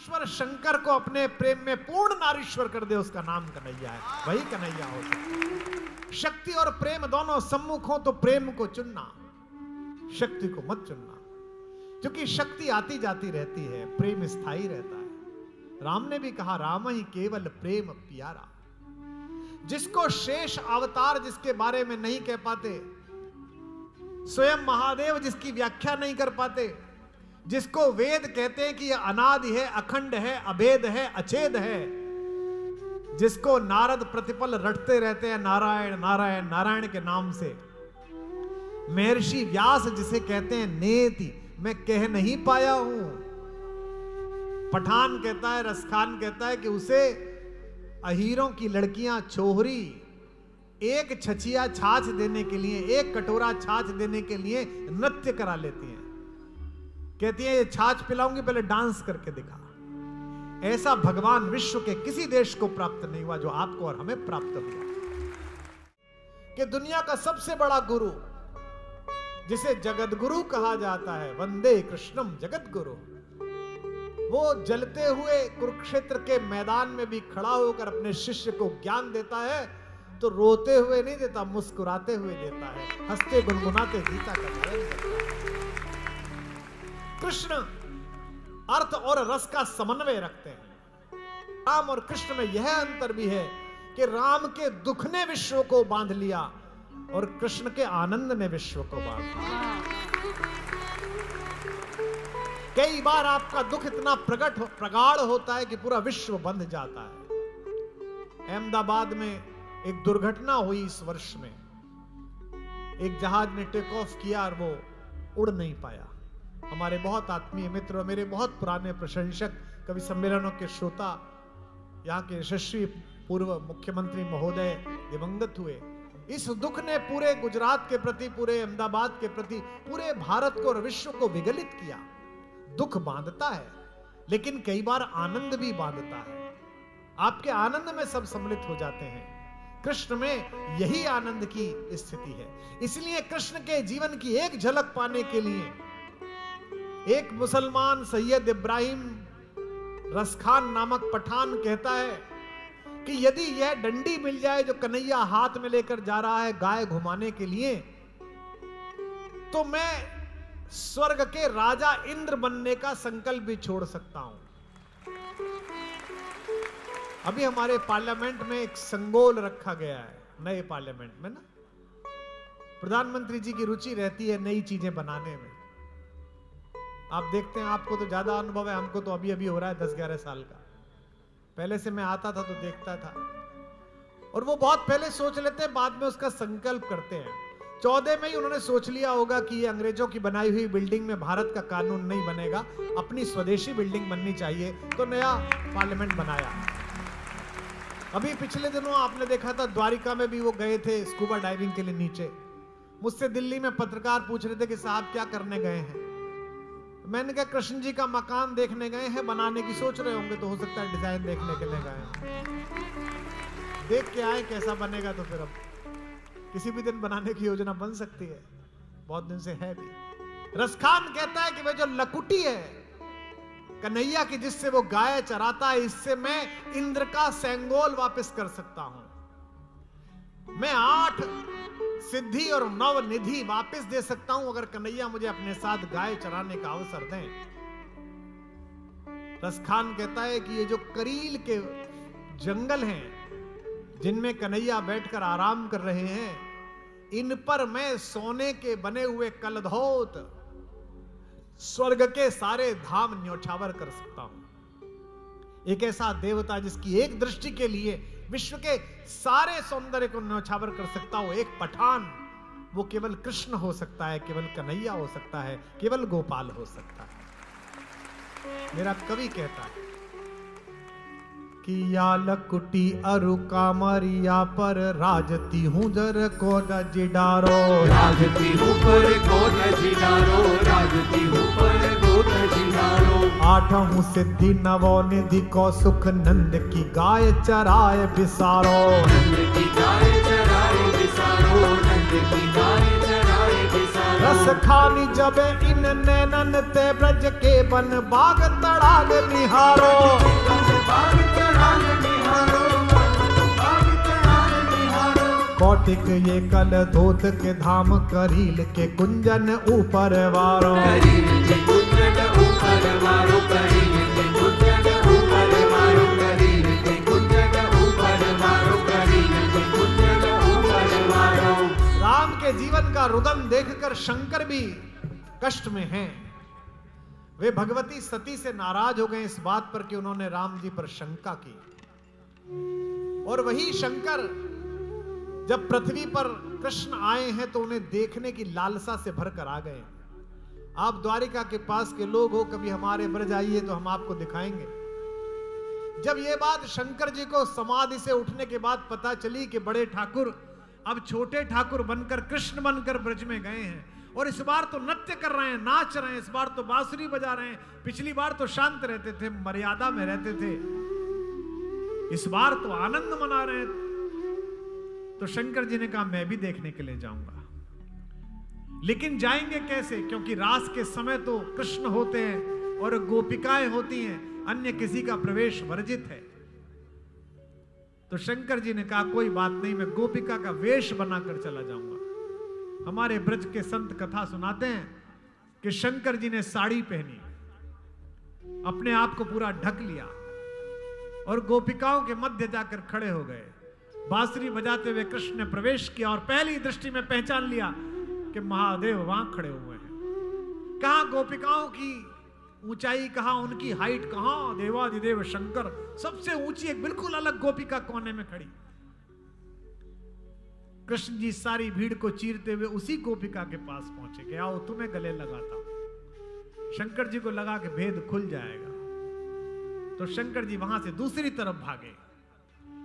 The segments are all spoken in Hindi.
ईश्वर शंकर को अपने प्रेम में पूर्ण नारीश्वर कर दे, उसका नाम कन्हैया है, वही कन्हैया हो सकता। शक्ति और प्रेम दोनों सम्मुख हो तो प्रेम को चुनना, शक्ति को मत चुनना, क्योंकि शक्ति आती जाती रहती है, प्रेम स्थायी रहता है। राम ने भी कहा, राम ही केवल प्रेम प्यारा। जिसको शेष अवतार जिसके बारे में नहीं कह पाते, स्वयं महादेव जिसकी व्याख्या नहीं कर पाते, जिसको वेद कहते हैं कि यह अनादि है, अखंड है, अभेद है, अछेद है, जिसको नारद प्रतिपल रटते रहते हैं नारायण नारायण नारायण के नाम से, महर्षि व्यास जिसे कहते हैं नेति, मैं कह नहीं पाया हूं। पठान कहता है, रसखान कहता है कि उसे अहीरों की लड़कियां छोहरी एक छछिया छाछ देने के लिए, एक कटोरा छाछ देने के लिए नृत्य करा लेती हैं। कहती है ये छाछ पिलाऊंगी, पहले डांस करके दिखा। ऐसा भगवान विश्व के किसी देश को प्राप्त नहीं हुआ जो आपको और हमें प्राप्त हुआ। कि दुनिया का सबसे बड़ा गुरु जिसे जगत गुरु कहा जाता है, वंदे कृष्णम जगत गुरु, वो जलते हुए कुरुक्षेत्र के मैदान में भी खड़ा होकर अपने शिष्य को ज्ञान देता है, तो रोते हुए नहीं देता, मुस्कुराते हुए देता है, हंसते गुनगुनाते गीता का वर्णन करता है। कृष्ण अर्थ और रस का समन्वय रखते हैं। राम और कृष्ण में यह अंतर भी है कि राम के दुख ने विश्व को बांध लिया और कृष्ण के आनंद ने विश्व को बांध लिया। कई बार आपका दुख इतना प्रगाढ़ होता है कि पूरा विश्व बंध जाता है। अहमदाबाद में एक दुर्घटना हुई इस वर्ष में। एक जहाज ने टेक ऑफ किया और वो उड़ नहीं पाया। हमारे बहुत आत्मीय मित्र और मेरे बहुत पुराने प्रशंसक, कवि सम्मेलनों के श्रोता, यहाँ के यशस्वी पूर्व मुख्यमंत्री महोदय दिवंगत हुए। इस दुख ने पूरे गुजरात के प्रति, पूरे अहमदाबाद के प्रति, पूरे भारत को और विश्व को विगलित किया। दुख बांधता है, लेकिन कई बार आनंद भी बांधता है। आपके आनंद में सब सम्मिलित हो जाते हैं। कृष्ण में यही आनंद की स्थिति है। इसलिए कृष्ण के जीवन की एक झलक पाने के लिए एक मुसलमान सैयद इब्राहिम रसखान नामक पठान कहता है कि यदि यह डंडी मिल जाए जो कन्हैया हाथ में लेकर जा रहा है गाय घुमाने के लिए, तो मैं स्वर्ग के राजा इंद्र बनने का संकल्प भी छोड़ सकता हूं। अभी हमारे पार्लियामेंट में एक संगोल रखा गया है, नए पार्लियामेंट में ना, प्रधानमंत्री जी की रुचि रहती है नई चीजें बनाने में। आप देखते हैं, आपको तो ज्यादा अनुभव है, हमको तो अभी अभी हो रहा है 10-11 साल का। पहले से मैं आता था तो देखता था, और वो बहुत पहले सोच लेते हैं, बाद में उसका संकल्प करते हैं। 14 में ही उन्होंने सोच लिया होगा कि ये अंग्रेजों की बनाई हुई बिल्डिंग में भारत का कानून नहीं बनेगा, अपनी स्वदेशी बिल्डिंग बननी चाहिए, तो नया पार्लियामेंट बनाया। अभी पिछले दिनों आपने देखा था द्वारिका में भी वो गए थे स्कूबा डाइविंग के लिए नीचे। मुझसे दिल्ली में पत्रकार पूछ रहे थे कि साहब क्या करने गए हैं। मैंने कहा कृष्ण जी का मकान देखने गए हैं, बनाने की सोच रहे होंगे, तो हो सकता है डिजाइन देखने के लिए गए हैं। देख के आए कैसा बनेगा, तो फिर अब किसी भी दिन बनाने की योजना बन सकती है, बहुत दिन से है भी। रसखान कहता है कि वह जो लकुटी है कन्हैया की, जिससे वो गाय चराता है, इससे मैं इंद्र का सेंगोल वापस कर सकता हूं। मैं 8 सिद्धि और 9 निधि वापस दे सकता हूं अगर कन्हैया मुझे अपने साथ गाय चराने का अवसर दें। रसखान कहता है कि ये जो करील के जंगल हैं जिनमें कन्हैया बैठकर आराम कर रहे हैं, इन पर मैं सोने के बने हुए कलधौत स्वर्ग के सारे धाम न्योछावर कर सकता हूं। एक ऐसा देवता जिसकी एक दृष्टि के लिए विश्व के सारे सौंदर्य को न्योछावर कर सकता हो, एक पठान, वो केवल कृष्ण हो सकता है, केवल कन्हैया हो सकता है, केवल गोपाल हो सकता है। मेरा कवि कहता है कि या लकुटी अरु कामरिया पर राजती हूँ जर को जिडारो, राजती हूँ पर को जिडारो, राजती हूँ पर को जिडारो। 8 सिद्धि 9 निधि को सुख नंद की गाय चराए बिसारो, नंद की गाय चराए बिसारो, नंद की गाय चराए बिसारो। रस खानी जब इन नैनन ते ब्रज के बन बाग तड़ाग निहारो, भौतिक ये कल धोत के धाम करील के कुंजन ऊपर वारो। करील के कुंजन ऊपर वारो, करील के कुंजन ऊपर वारो, करील के कुंजन ऊपर वारो, करील के कुंजन ऊपर वारो। राम के जीवन का रुदन देखकर शंकर भी कष्ट में हैं। वे भगवती सती से नाराज हो गए इस बात पर कि उन्होंने राम जी पर शंका की। और वही शंकर जब पृथ्वी पर कृष्ण आए हैं तो उन्हें देखने की लालसा से भरकर आ गए। आप द्वारिका के पास के लोग हो, कभी हमारे ब्रज आइए तो हम आपको दिखाएंगे। जब ये बात शंकर जी को समाधि से उठने के बाद पता चली कि बड़े ठाकुर अब छोटे ठाकुर बनकर कृष्ण बनकर ब्रज में गए हैं, और इस बार तो नृत्य कर रहे हैं, नाच रहे हैं, इस बार तो बांसुरी बजा रहे हैं, पिछली बार तो शांत रहते थे, मर्यादा में रहते थे, इस बार तो आनंद मना रहे हैं। तो शंकर जी ने कहा मैं भी देखने के लिए जाऊंगा। लेकिन जाएंगे कैसे, क्योंकि रास के समय तो कृष्ण होते हैं और गोपिकाएं होती हैं, अन्य किसी का प्रवेश वर्जित है। तो शंकर जी ने कहा कोई बात नहीं, मैं गोपिका का वेश बनाकर चला जाऊंगा। हमारे ब्रज के संत कथा सुनाते हैं कि शंकर जी ने साड़ी पहनी, अपने आप को पूरा ढक लिया और गोपिकाओं के मध्य जाकर खड़े हो गए। बांसुरी बजाते हुए कृष्ण ने प्रवेश किया और पहली दृष्टि में पहचान लिया कि महादेव वहां खड़े हुए हैं। कहां गोपिकाओं की ऊंचाई, कहां उनकी हाइट, कहां देवादिदेव शंकर सबसे ऊंची एक बिल्कुल अलग गोपिका कोने में खड़ी। कृष्ण जी सारी भीड़ को चीरते हुए उसी गोपिका के पास पहुंचे कि आओ तुम्हें गले लगाता हूं। शंकर जी को लगा कि भेद खुल जाएगा, तो शंकर जी वहां से दूसरी तरफ भागे,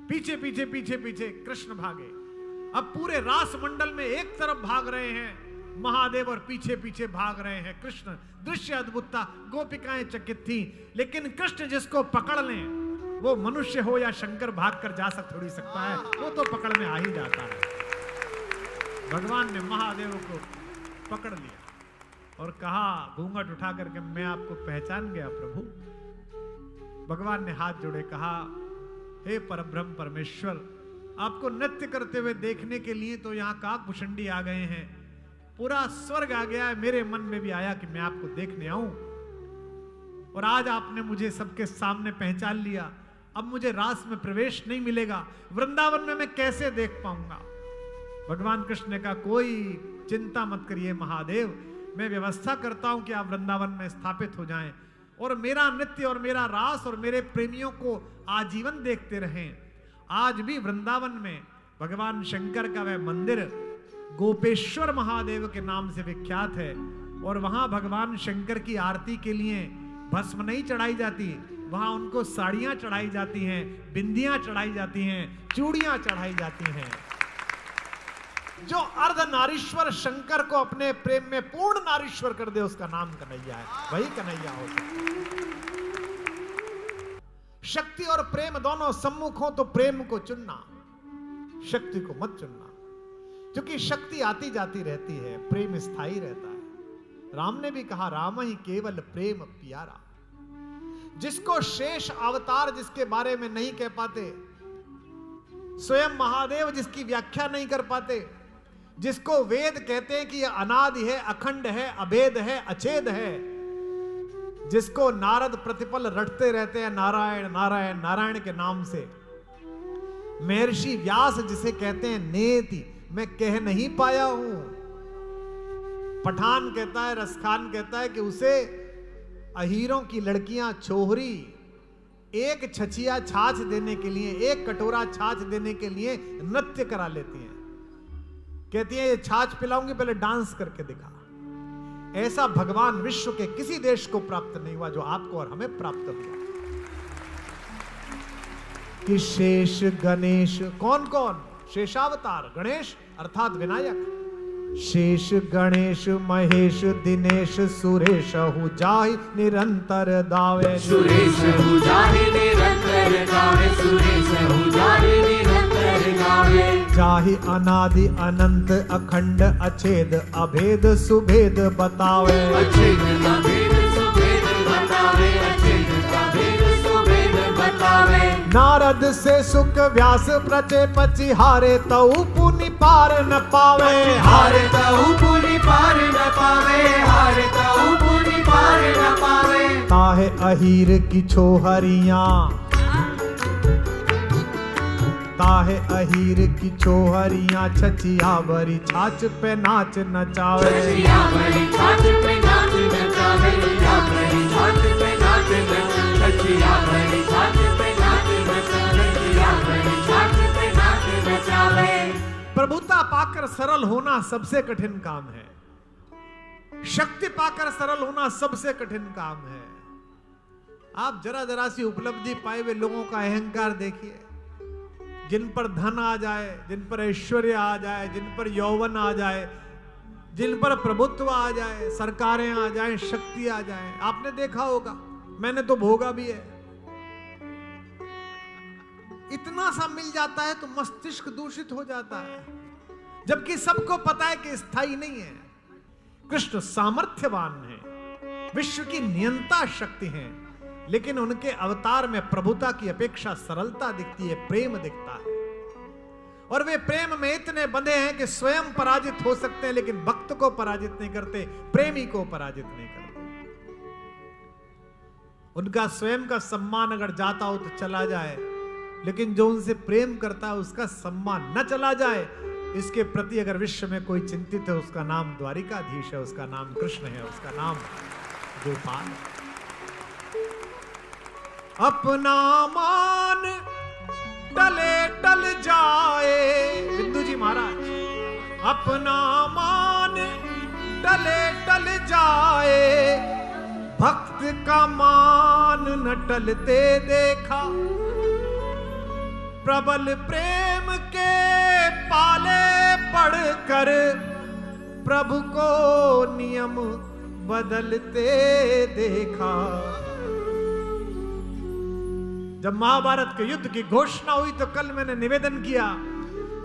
पीछे पीछे पीछे पीछे कृष्ण भागे। अब पूरे रास मंडल में एक तरफ भाग रहे हैं महादेव और पीछे पीछे भाग रहे हैं कृष्ण। दृश्य अद्भुत था, गोपिकाएं चकित थी। लेकिन कृष्ण जिसको पकड़ लें, वो मनुष्य हो या शंकर भाग कर जा थोड़ी सकता है, वो तो पकड़ में आ ही जाता है। भगवान ने महादेव को पकड़ लिया और कहा घूंघट उठा करके मैं आपको पहचान गया प्रभु। भगवान ने हाथ जोड़े, कहा हे परब्रह्म परमेश्वर, आपको नृत्य करते हुए देखने के लिए तो यहाँ काकभूषणी आ गए हैं, पूरा स्वर्ग आ गया है। मेरे मन में भी आया कि मैं आपको देखने आऊं, और आज आपने मुझे सबके सामने पहचान लिया। अब मुझे रास में प्रवेश नहीं मिलेगा, वृंदावन में मैं कैसे देख पाऊंगा। भगवान कृष्ण ने कहा कोई चिंता मत करिए महादेव, मैं व्यवस्था करता हूं कि आप वृंदावन में स्थापित हो जाएं और मेरा नृत्य और मेरा रास और मेरे प्रेमियों को आजीवन देखते रहें। आज भी वृंदावन में भगवान शंकर का वह मंदिर गोपेश्वर महादेव के नाम से विख्यात है, और वहां भगवान शंकर की आरती के लिए भस्म नहीं चढ़ाई जाती, वहां उनको साड़ियां चढ़ाई जाती हैं, बिंदियां चढ़ाई जाती हैं, चूड़ियां चढ़ाई जाती हैं। जो अर्ध नारीश्वर शंकर को अपने प्रेम में पूर्ण नारीश्वर कर दे, उसका नाम कन्हैया है, वही कन्हैया हो सकता। शक्ति और प्रेम दोनों सम्मुख हो तो प्रेम को चुनना, शक्ति को मत चुनना, क्योंकि शक्ति आती जाती रहती है, प्रेम स्थायी रहता है। राम ने भी कहा राम ही केवल प्रेम प्यारा। जिसको शेष अवतार जिसके बारे में नहीं कह पाते, स्वयं महादेव जिसकी व्याख्या नहीं कर पाते, जिसको वेद कहते हैं कि यह अनादि है, अखंड है, अभेद है, अछेद है, जिसको नारद प्रतिपल रटते रहते हैं नारायण नारायण नारायण के नाम से, महर्षि व्यास जिसे कहते हैं नेति, मैं कह नहीं पाया हूं। पठान कहता है, रसखान कहता है कि उसे अहीरों की लड़कियां छोहरी एक छछिया छाछ देने के लिए, एक कटोरा छाछ देने के लिए नृत्य करा लेती हैं। कहती है ये छाछ पिलाऊंगी, पहले डांस करके दिखा। ऐसा भगवान विश्व के किसी देश को प्राप्त नहीं हुआ जो आपको और हमें प्राप्त हुआ। कि शेष गणेश, कौन कौन? शेषावतार गणेश अर्थात विनायक। शेष गणेश महेश दिनेश सुरेश हु जाहि निरंतर दावे, सुरेश हु जाहि निरंतर गावे, सुरेश हु जाहि निरंतर गावे। जाहि अनादि अनंत अखंड अछेद अभेद सुभेद बतावे, अछेद अभेद सुभेद बतावे, अछेद अभेद सुभेद बतावे। नारद से सुख व्यास प्रचे पचिहारे तऊ पुन पुनि पार न पावे, हारे तऊ पुनि पार न पावे, हारे तऊ पुनि पार न पावे। ताहे अहीर की छोहरियां, ताहे अहीर की छोहरियां, छचिया भरी छाछ पे नाच नचावे, छचिया भरी छाछ पे नाच नचावे, छचिया भरी छाछ पे नाच नचावे, छचिया भरी छाछ पे नाच नचावे, छचिया भरी छाछ पे नाच नचावे। प्रभुता पाकर सरल होना सबसे कठिन काम है, शक्ति पाकर सरल होना सबसे कठिन काम है। आप जरा जरा सी उपलब्धि पाए हुए लोगों का अहंकार देखिए, जिन पर धन आ जाए, जिन पर ऐश्वर्य आ जाए, जिन पर यौवन आ जाए, जिन पर प्रभुत्व आ जाए, सरकारें आ जाए, शक्ति आ जाए, आपने देखा होगा, मैंने तो भोगा भी है। इतना सा मिल जाता है तो मस्तिष्क दूषित हो जाता है, जबकि सबको पता है कि स्थायी नहीं है। कृष्ण सामर्थ्यवान है, विश्व की नियंता शक्ति है, लेकिन उनके अवतार में प्रभुता की अपेक्षा सरलता दिखती है, प्रेम दिखता है। और वे प्रेम में इतने बंधे हैं कि स्वयं पराजित हो सकते हैं, लेकिन भक्त को पराजित नहीं करते, प्रेमी को पराजित नहीं करते। उनका स्वयं का सम्मान अगर जाता हो तो चला जाए, लेकिन जो उनसे प्रेम करता है उसका सम्मान न चला जाए, इसके प्रति अगर विश्व में कोई चिंतित है, उसका नाम द्वारिकाधीश है, उसका नाम कृष्ण है, उसका नाम गोपाल है। अपना मान टले टल जाए, बिंदु जी महाराज, अपना मान टले टल जाए, भक्त का मान न टलते देखा, प्रबल प्रेम के पाले पढ़कर प्रभु को नियम बदलते देखा। जब महाभारत के युद्ध की घोषणा हुई तो कल मैंने निवेदन किया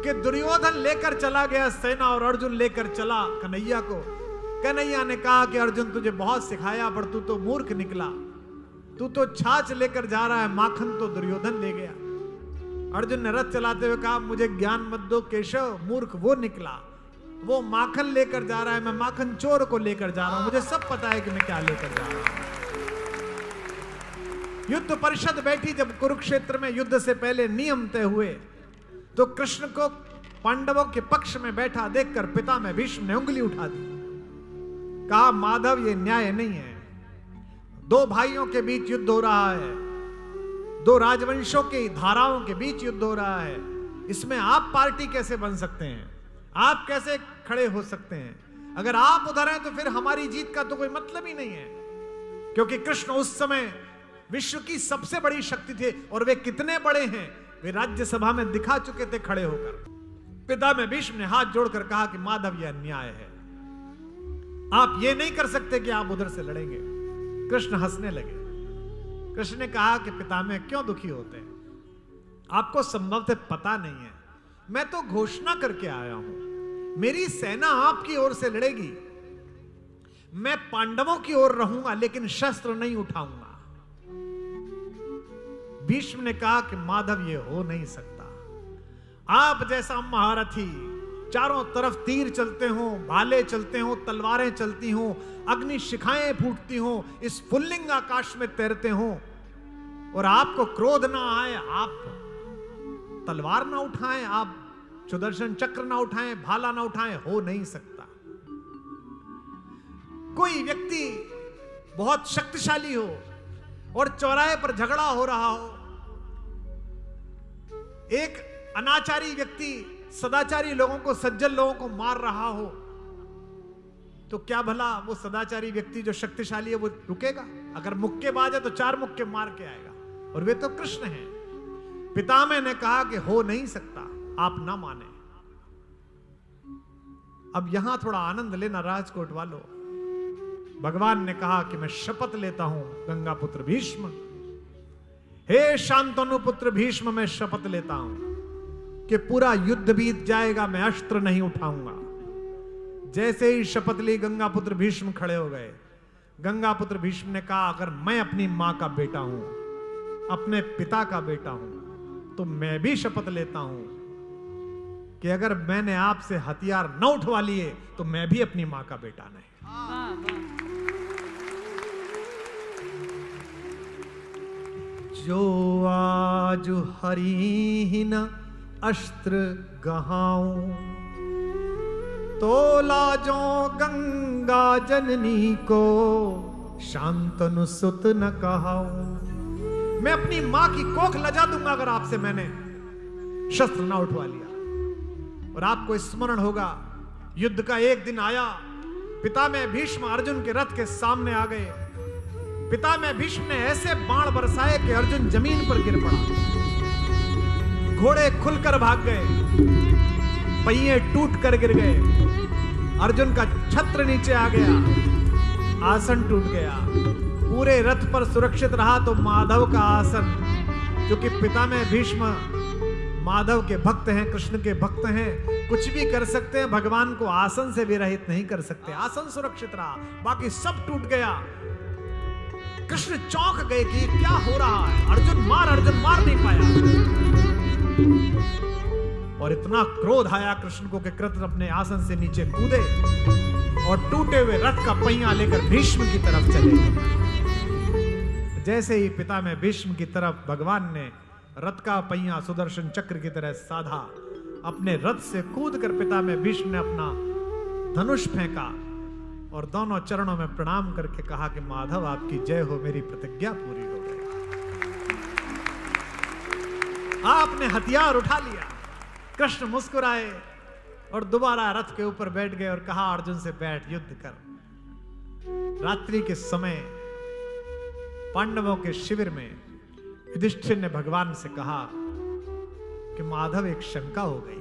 कि दुर्योधन लेकर चला गया सेना और अर्जुन लेकर चला कन्हैया को। कन्हैया ने कहा कि अर्जुन तुझे बहुत सिखाया, पर तू तो मूर्ख निकला, तू तो छाछ लेकर जा रहा है, माखन तो दुर्योधन ले गया। अर्जुन ने रथ चलाते हुए कहा, मुझे ज्ञान मत दो केशव, मूर्ख वो निकला, वो माखन लेकर जा रहा है, मैं माखन चोर को लेकर जा रहा हूं, मुझे सब पता है कि मैं क्या लेकर जा रहा हूं। युद्ध परिषद बैठी जब कुरुक्षेत्र में युद्ध से पहले नियम तय हुए, तो कृष्ण को पांडवों के पक्ष में बैठा देखकर पिता में भीष्म ने उंगली उठा दी, कहा माधव ये न्याय नहीं है, दो भाइयों के बीच युद्ध हो रहा है, दो राजवंशों की धाराओं के बीच युद्ध हो रहा है, इसमें आप पार्टी कैसे बन सकते हैं, आप कैसे खड़े हो सकते हैं? अगर आप उधर हैं तो फिर हमारी जीत का तो कोई मतलब ही नहीं है, क्योंकि कृष्ण उस समय विश्व की सबसे बड़ी शक्ति थे, और वे कितने बड़े हैं वे राज्यसभा में दिखा चुके थे खड़े होकर। पिता में भीष्म ने हाथ जोड़कर कहा कि माधव यह अन्याय है, आप ये नहीं कर सकते कि आप उधर से लड़ेंगे। कृष्ण हंसने लगे। कृष्ण ने कहा कि पितामह क्यों दुखी होते हैं, आपको संभवतः पता नहीं है, मैं तो घोषणा करके आया हूं, मेरी सेना आपकी ओर से लड़ेगी, मैं पांडवों की ओर रहूंगा लेकिन शस्त्र नहीं उठाऊंगा। भीष्म ने कहा कि माधव ये हो नहीं सकता, आप जैसा महारथी, चारों तरफ तीर चलते हो, भाले चलते हो, तलवारें चलती हो, अग्नि शिखाएं फूटती हो, इस फुल्लिंग आकाश में तैरते हो, और आपको क्रोध ना आए, आप तलवार ना उठाएं, आप सुदर्शन चक्र ना उठाएं, भाला ना उठाएं, हो नहीं सकता। कोई व्यक्ति बहुत शक्तिशाली हो और चौराहे पर झगड़ा हो रहा हो, एक अनाचारी व्यक्ति सदाचारी लोगों को, सज्जन लोगों को मार रहा हो, तो क्या भला वो सदाचारी व्यक्ति जो शक्तिशाली है वो रुकेगा? अगर मुक्केबाज है तो 4 मुक्के मार के आएगा, और वे तो कृष्ण हैं। पितामह ने कहा कि हो नहीं सकता, आप ना माने। अब यहां थोड़ा आनंद लेना राजकोट वालों। भगवान ने कहा कि मैं शपथ लेता हूं गंगा पुत्र भीष्म, हे शांतनु पुत्र भीष्म, मैं शपथ लेता हूं कि पूरा युद्ध बीत जाएगा, मैं अस्त्र नहीं उठाऊंगा। जैसे ही शपथ ली गंगा पुत्र भीष्म खड़े हो गए। गंगा पुत्र भीष्म ने कहा अगर मैं अपनी मां का बेटा हूं, अपने पिता का बेटा हूं, तो मैं भी शपथ लेता हूं कि अगर मैंने आपसे हथियार न उठवा लिए तो मैं भी अपनी मां का बेटा नहीं। जो आज हरि न अस्त्र गहाऊं, तो लाजो गंगा जननी को शांतनु सुत न कहाऊं। मैं अपनी मां की कोख लजा दूंगा अगर आपसे मैंने शस्त्र ना उठवा लिया। और आपको स्मरण होगा, युद्ध का एक दिन आया, पितामह भीष्म अर्जुन के रथ के सामने आ गए। पितामह भीष्म ने ऐसे बाण बरसाए कि अर्जुन जमीन पर गिर पड़ा। घोड़े खुलकर भाग गए, पहिए टूट कर गिर गए, अर्जुन का छत्र नीचे आ गया, आसन टूट गया। पूरे रथ पर सुरक्षित रहा तो माधव का आसन, जो कि पितामह भीष्म माधव के भक्त हैं, कृष्ण के भक्त हैं, कुछ भी कर सकते हैं, भगवान को आसन से विरहित नहीं कर सकते। आसन सुरक्षित रहा, बाकी सब टूट गया। कृष्ण चौंक गए कि क्या हो रहा है, अर्जुन मार नहीं पाया। और इतना क्रोध आया कृष्ण को कि कृष्ण अपने आसन से नीचे कूदे और टूटे हुए रथ का पहिया लेकर भीष्म की तरफ चले। जैसे ही पितामह भीष्म की तरफ भगवान ने रथ का पहिया सुदर्शन चक्र की तरह साधा, अपने रथ से कूदकर पितामह भीष्म ने अपना धनुष फेंका और दोनों चरणों में प्रणाम करके कहा कि माधव आपकी जय हो, मेरी प्रतिज्ञा पूरी हो गई। आपने हथियार उठा लिया। कृष्ण मुस्कुराए और दोबारा रथ के ऊपर बैठ गए और कहा अर्जुन से बैठ, युद्ध कर। रात्रि के समय पांडवों के शिविर में युधिष्ठिर ने भगवान से कहा कि माधव एक शंका हो गई।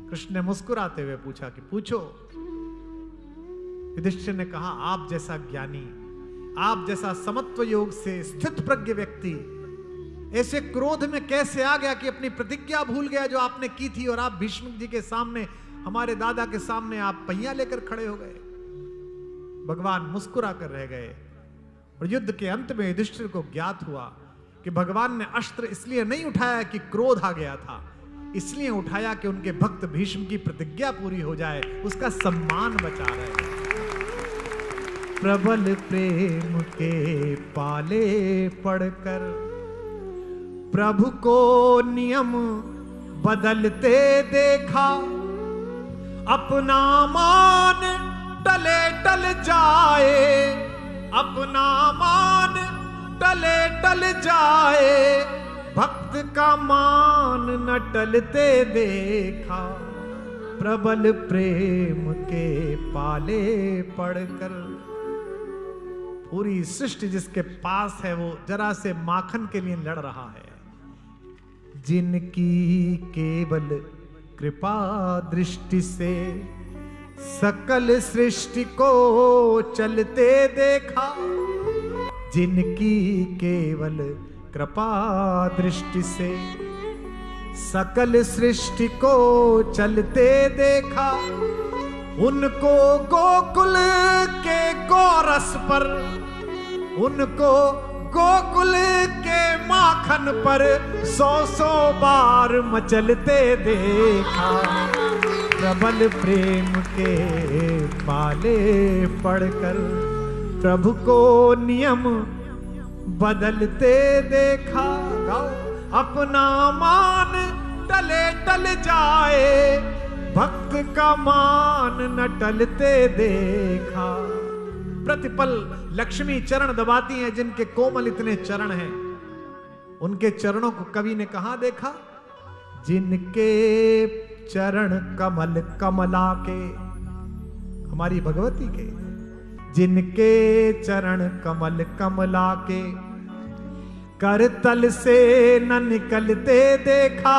कृष्ण ने मुस्कुराते हुए पूछा कि पूछो। युधिष्ठिर ने कहा आप जैसा ज्ञानी, आप जैसा समत्व योग से स्थित प्रज्ञ व्यक्ति ऐसे क्रोध में कैसे आ गया कि अपनी प्रतिज्ञा भूल गया जो आपने की थी, और आप भीष्म जी के सामने, हमारे दादा के सामने आप पहिया लेकर खड़े हो गए। भगवान मुस्कुरा कर रह गए। और युद्ध के अंत में युधिष्ठिर को ज्ञात हुआ कि भगवान ने अस्त्र इसलिए नहीं उठाया कि क्रोध आ गया था, इसलिए उठाया कि उनके भक्त भीष्म की प्रतिज्ञा पूरी हो जाए, उसका सम्मान बचा रहे। प्रबल प्रेम के पाले पड़कर प्रभु को नियम बदलते देखा, अपना मान टले टल जाए, अपना मान टले टल जाए, भक्त का मान न टलते देखा। प्रबल प्रेम के पाले पड़कर पूरी सृष्टि जिसके पास है वो जरा से माखन के लिए लड़ रहा है। जिनकी केवल कृपा दृष्टि से सकल सृष्टि को चलते देखा, जिनकी केवल कृपा दृष्टि से सकल सृष्टि को चलते देखा, उनको गोकुल के गोरस पर, उनको गोकुल के माखन पर 100 बार मचलते देखा। प्रबल प्रेम के पाले पड़कर प्रभु को नियम बदलते देखा। अपना मान टले टल जाए, भक्त का मान न टलते देखा। प्रतिपल लक्ष्मी चरण दबाती हैं, जिनके कोमल इतने चरण हैं, उनके चरणों को कवि ने कहां देखा? जिनके चरण कमल कमला के, हमारी भगवती के, जिनके चरण कमल कमला के कर तल से न निकलते देखा,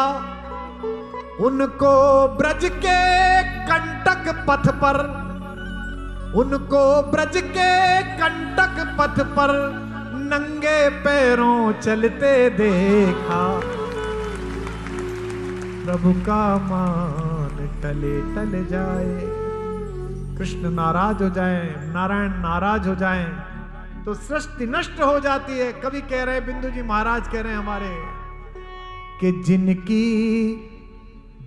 उनको ब्रज के कंटक पथ पर, उनको ब्रज के कंटक पथ पर नंगे पैरों चलते देखा। प्रभु का मान टले टल जाए, कृष्ण नाराज हो जाए, नारायण नाराज हो जाए तो सृष्टि नष्ट हो जाती है। कभी कह रहे बिंदु जी महाराज कह रहे हैं हमारे कि जिनकी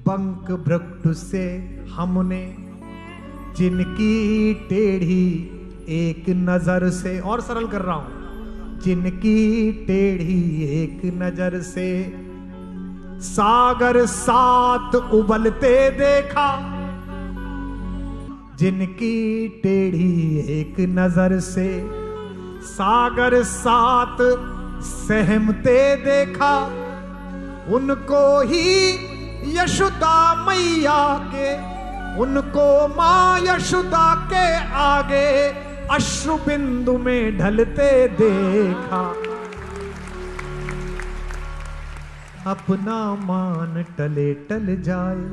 बंक भृगु से हमने जिनकी टेढ़ी एक नजर से, और सरल कर रहा हूं, जिनकी टेढ़ी एक नजर से सागर सात उबलते देखा, जिनकी टेढ़ी एक नजर से सागर सात सहमते देखा, उनको ही यशोदा मैया के, उनको मां यशोदा के आगे अश्रु बिंदु में ढलते देखा। अपना मान टले टल जाए,